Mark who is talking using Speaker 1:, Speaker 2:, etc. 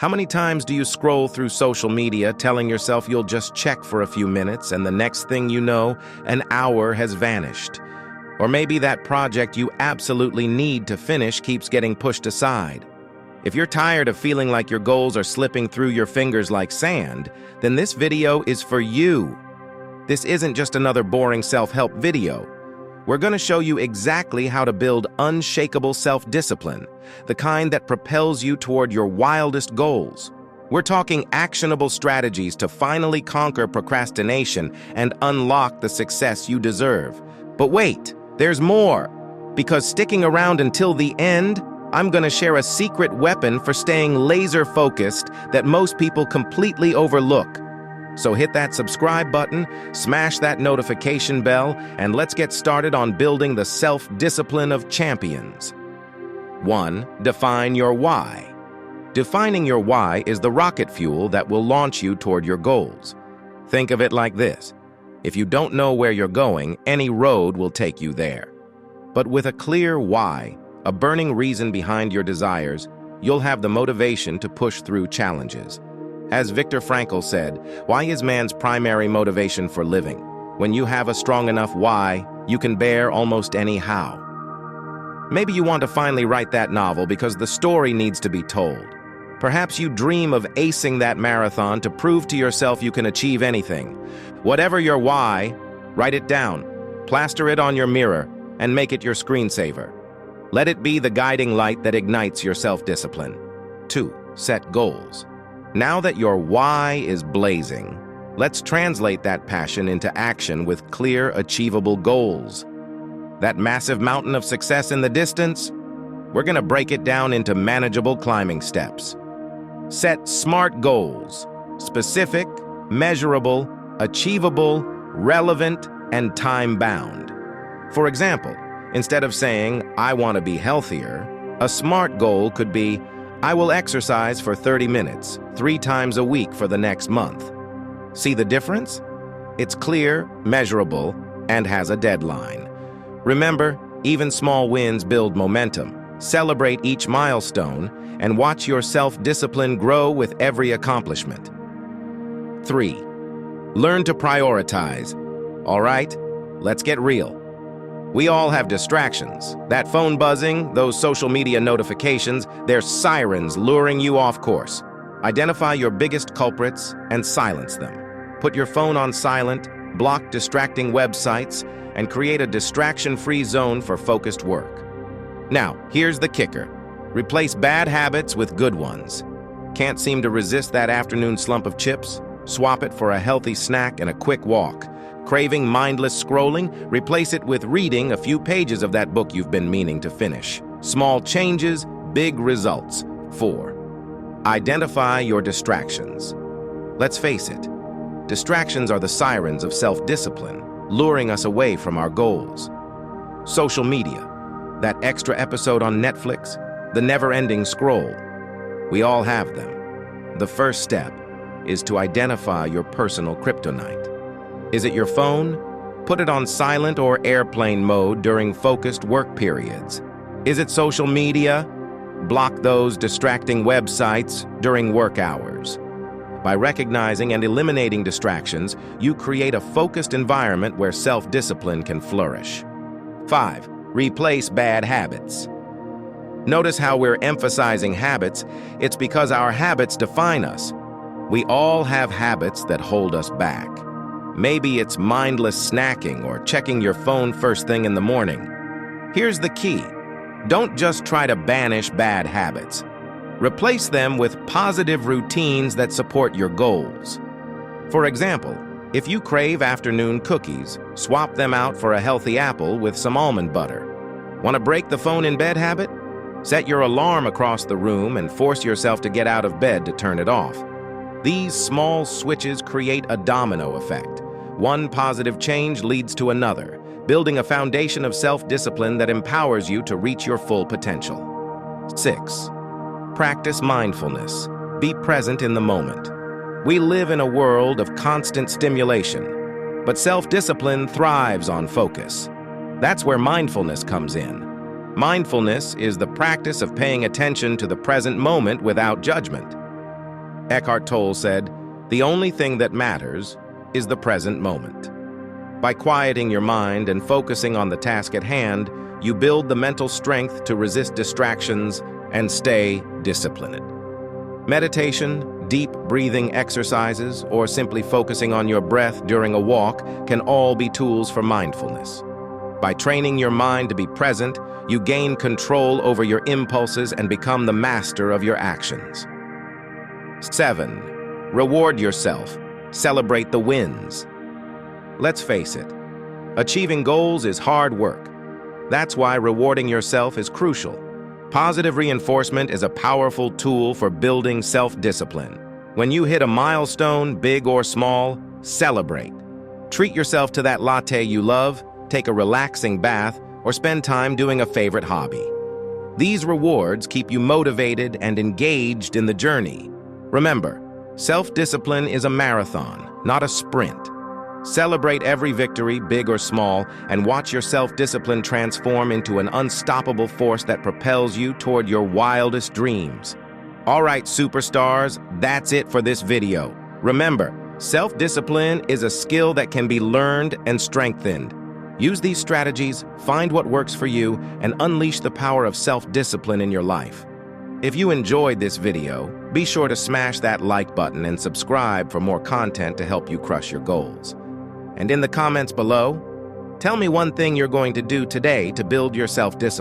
Speaker 1: How many times do you scroll through social media telling yourself you'll just check for a few minutes and the next thing you know, an hour has vanished? Or maybe that project you absolutely need to finish keeps getting pushed aside. If you're tired of feeling like your goals are slipping through your fingers like sand, then this video is for you. This isn't just another boring self-help video. We're going to show you exactly how to build unshakable self-discipline, the kind that propels you toward your wildest goals. We're talking actionable strategies to finally conquer procrastination and unlock the success you deserve. But wait, there's more. Because sticking around until the end, I'm going to share a secret weapon for staying laser-focused that most people completely overlook. So hit that subscribe button, smash that notification bell, and let's get started on building the self-discipline of champions. 1. Define your why. Defining your why is the rocket fuel that will launch you toward your goals. Think of it like this. If you don't know where you're going, any road will take you there. But with a clear why, a burning reason behind your desires, you'll have the motivation to push through challenges. As Viktor Frankl said, why is man's primary motivation for living? When you have a strong enough why, you can bear almost any how. Maybe you want to finally write that novel because the story needs to be told. Perhaps you dream of acing that marathon to prove to yourself you can achieve anything. Whatever your why, write it down, plaster it on your mirror, and make it your screensaver. Let it be the guiding light that ignites your self-discipline. 2. Set goals. Now that your why is blazing, let's translate that passion into action with clear, achievable goals. That massive mountain of success in the distance? We're going to break it down into manageable climbing steps. Set SMART goals: specific, measurable, achievable, relevant, and time-bound. For example, instead of saying, "I want to be healthier," a SMART goal could be, "I will exercise for 30 minutes, 3 times a week for the next month." See the difference? It's clear, measurable, and has a deadline. Remember, even small wins build momentum. Celebrate each milestone and watch your self-discipline grow with every accomplishment. 3. Learn to prioritize. All right, let's get real. We all have distractions. That phone buzzing, those social media notifications, they're sirens luring you off course. Identify your biggest culprits and silence them. Put your phone on silent, block distracting websites, and create a distraction-free zone for focused work. Now, here's the kicker. Replace bad habits with good ones. Can't seem to resist that afternoon slump of chips? Swap it for a healthy snack and a quick walk. Craving mindless scrolling? Replace it with reading a few pages of that book you've been meaning to finish. Small changes, big results. 4. Identify your distractions. Let's face it, distractions are the sirens of self-discipline, luring us away from our goals. Social media, that extra episode on Netflix, the never-ending scroll. We all have them. The first step is to identify your personal kryptonite. Is it your phone? Put it on silent or airplane mode during focused work periods. Is it social media? Block those distracting websites during work hours. By recognizing and eliminating distractions, you create a focused environment where self-discipline can flourish. 5. Replace bad habits. Notice how we're emphasizing habits. It's because our habits define us. We all have habits that hold us back. Maybe it's mindless snacking or checking your phone first thing in the morning. Here's the key. Don't just try to banish bad habits. Replace them with positive routines that support your goals. For example, if you crave afternoon cookies, swap them out for a healthy apple with some almond butter. Want to break the phone in bed habit? Set your alarm across the room and force yourself to get out of bed to turn it off. These small switches create a domino effect. One positive change leads to another, building a foundation of self-discipline that empowers you to reach your full potential. 6. Practice mindfulness. Be present in the moment. We live in a world of constant stimulation, but self-discipline thrives on focus. That's where mindfulness comes in. Mindfulness is the practice of paying attention to the present moment without judgment. Eckhart Tolle said, "The only thing that matters is the present moment." By quieting your mind and focusing on the task at hand, you build the mental strength to resist distractions and stay disciplined. Meditation, deep breathing exercises, or simply focusing on your breath during a walk can all be tools for mindfulness. By training your mind to be present, you gain control over your impulses and become the master of your actions. 7. Reward yourself. Celebrate the wins. Let's face it, achieving goals is hard work. That's why rewarding yourself is crucial. Positive reinforcement is a powerful tool for building self-discipline. When you hit a milestone, big or small, celebrate. Treat yourself to that latte you love, take a relaxing bath, or spend time doing a favorite hobby. These rewards keep you motivated and engaged in the journey. Remember, self-discipline is a marathon, not a sprint. Celebrate every victory, big or small, and watch your self-discipline transform into an unstoppable force that propels you toward your wildest dreams. All right, superstars, that's it for this video. Remember, self-discipline is a skill that can be learned and strengthened. Use these strategies, find what works for you, and unleash the power of self-discipline in your life. If you enjoyed this video, be sure to smash that like button and subscribe for more content to help you crush your goals. And in the comments below, tell me one thing you're going to do today to build your self-discipline.